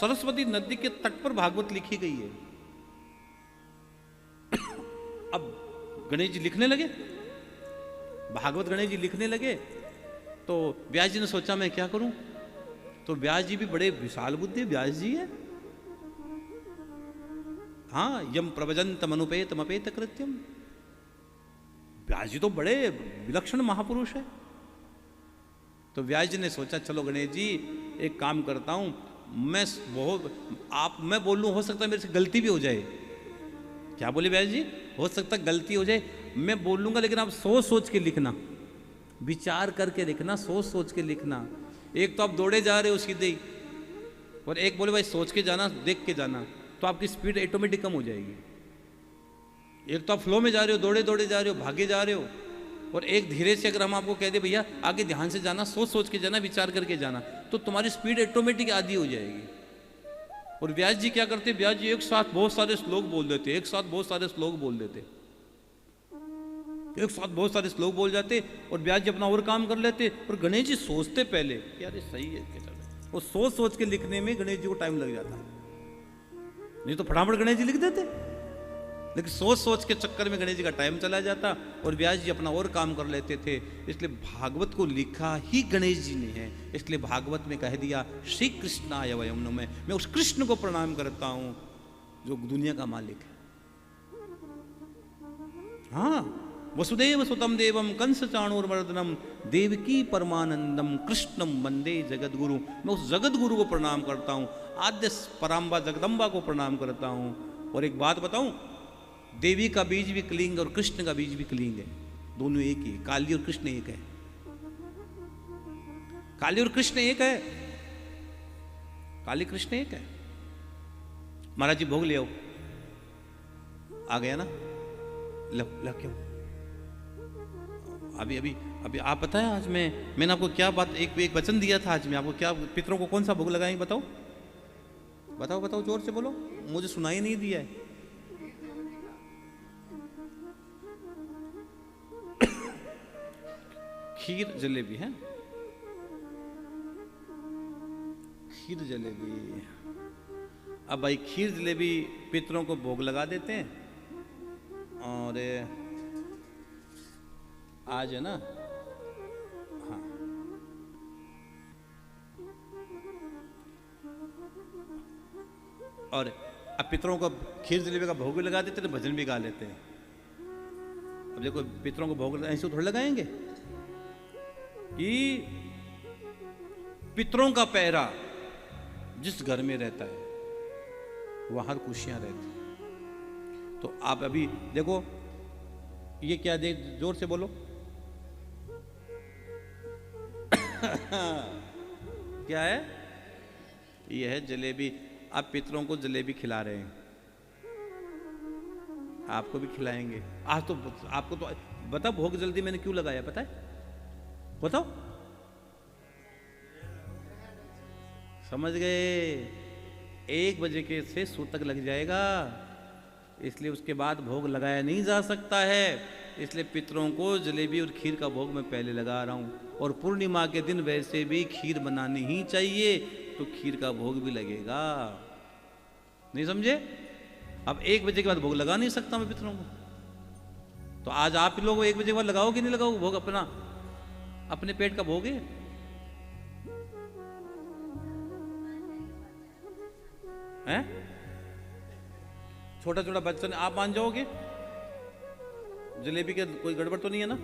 सरस्वती नदी के तट पर भागवत लिखी गई है। अब गणेश जी लिखने लगे, भागवत गणेश जी लिखने लगे, तो व्यास जी ने सोचा मैं क्या करूं। तो व्यास जी भी बड़े विशाल बुद्धि व्यास जी है। हाँ, यम प्रवजंत मनुपेत मपेत कृत्यम, व्यास जी तो बड़े विलक्षण महापुरुष है। तो व्यास जी ने सोचा चलो गणेश जी एक काम करता हूं, मैं बोल लूं, हो सकता है मेरे से गलती भी हो जाए। क्या बोले व्यास जी? हो सकता है गलती हो जाए, मैं बोल लूंगा, लेकिन आप सोच सोच के लिखना, विचार करके लिखना, सोच सोच के लिखना। एक तो आप दौड़े जा रहे हो सीधे ही, और एक बोले भाई सोच के जाना, देख के जाना, तो आपकी स्पीड ऑटोमेटिक कम हो जाएगी। एक तो आप फ्लो में जा रहे हो, दौड़े दौड़े जा रहे हो, भागे जा रहे हो, और एक धीरे से अगर हम आपको कह दे भैया आगे ध्यान से जाना, सोच सोच के जाना, विचार करके जाना, तो तुम्हारी स्पीड ऑटोमेटिक आधी हो जाएगी। और व्यास जी क्या करते? व्यास जी एक साथ बहुत सारे श्लोक बोल देते, एक साथ बहुत सारे श्लोक बोल देते, एक साथ बहुत सारे श्लोक बोल जाते, और व्यास जी अपना और काम कर लेते, और गणेश जी सोचते पहले कि यार ये सही है, वो सोच सोच के लिखने में गणेश जी को टाइम लग जाता, नहीं तो फटाफट गणेश जी लिख देते, लेकिन सोच सोच के चक्कर में गणेश जी का टाइम चला जाता और व्यास जी अपना और काम कर लेते थे। इसलिए भागवत को लिखा ही गणेश जी ने है। इसलिए भागवत में कह दिया श्री कृष्णाय वयं नमः, मैं उस कृष्ण को प्रणाम करता हूं जो दुनिया का मालिक है। हाँ, वसुदेव सुतम देवम कंस चाणूरमर्दनम देवकी परमानंदम कृष्णम वंदे जगत गुरु, मैं उस जगत गुरु को प्रणाम करता हूं, आद्य पराम्बा जगदम्बा को प्रणाम करता हूं। और एक बात बताऊं, देवी का बीज भी क्लिंग और कृष्ण का बीज भी क्लिंग है, दोनों एक ही, काली और कृष्ण एक है, काली और कृष्ण एक है, काली कृष्ण एक है। महाराज जी भोग ले आओ, आ गया ना, लो क्यों? अभी अभी अभी आप पता है आज मैंने आपको क्या बात, एक वचन दिया था आज मैं आपको, क्या पितरों को कौन सा भोग लगाएंगे? बताओ बताओ बताओ, जोर से बोलो, मुझे सुनाई नहीं दिया है। खीर जलेबी है, खीर जलेबी। अब भाई खीर जलेबी पितरों को भोग लगा देते हैं, और आज है ना, हाँ, और अब पितरों को खीर जलेबी का भोग भी लगा देते हैं, तो भजन भी गा लेते हैं। अब देखो पितरों को भोग ऐसे थोड़ा लगाएंगे कि पितरों का पहरा जिस घर में रहता है वहां खुशियां रहती। तो आप अभी देखो ये क्या, देख जोर से बोलो क्या है? ये है जलेबी। आप पितरों को जलेबी खिला रहे हैं, आपको भी खिलाएंगे आज। तो आपको तो बताओ भोग जल्दी मैंने क्यों लगाया पता है? बताओ, समझ गए? 1 बजे के से सूतक लग जाएगा, इसलिए उसके बाद भोग लगाया नहीं जा सकता है। इसलिए पितरों को जलेबी और खीर का भोग मैं पहले लगा रहा हूं। और पूर्णिमा के दिन वैसे भी खीर बनानी ही चाहिए, तो खीर का भोग भी लगेगा। नहीं समझे? अब 1 बजे के बाद भोग लगा नहीं सकता मैं पितरों को, तो आज आप लोग 1 बजे के बाद लगाओ कि नहीं लगाओ भोग? अपने पेट का भोग है। हैं? छोटा छोटा बच्चा ने, आप मान जाओगे? जलेबी के कोई गड़बड़ तो नहीं है ना?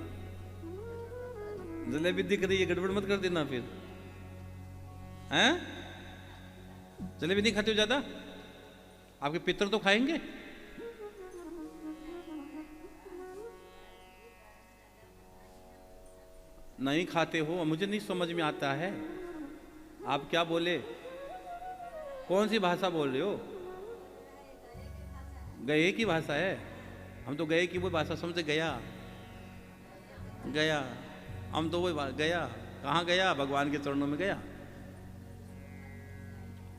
जलेबी दिख रही है, गड़बड़ मत कर देना फिर। हैं? जलेबी नहीं खाते हो ज्यादा? आपके पितर तो खाएंगे। नहीं खाते हो, मुझे नहीं समझ में आता है। आप क्या बोले? कौन सी भाषा बोल रहे हो? गए की भाषा है? हम तो गए की वो भाषा समझे, गया गया, हम तो वो गया। कहाँ गया? भगवान के चरणों में गया।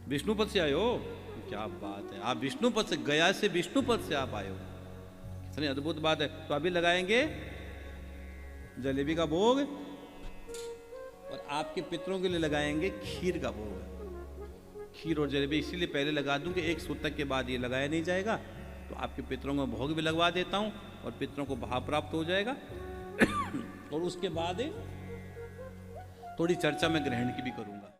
विष्णु पद से आए हो? क्या बात है, आप विष्णु पद से, गया से विष्णु पद से आप आए हो, कितनी अद्भुत बात है। तो अभी लगाएंगे जलेबी का भोग, और आपके पितरों के लिए लगाएंगे खीर का भोग। खीर और जलेबी इसीलिए पहले लगा दूं कि एक सूतक के बाद ये लगाया नहीं जाएगा, तो आपके पितरों को भोग भी लगवा देता हूं और पितरों को भाव प्राप्त हो जाएगा। और उसके बाद थोड़ी चर्चा मैं ग्रहण की भी करूंगा।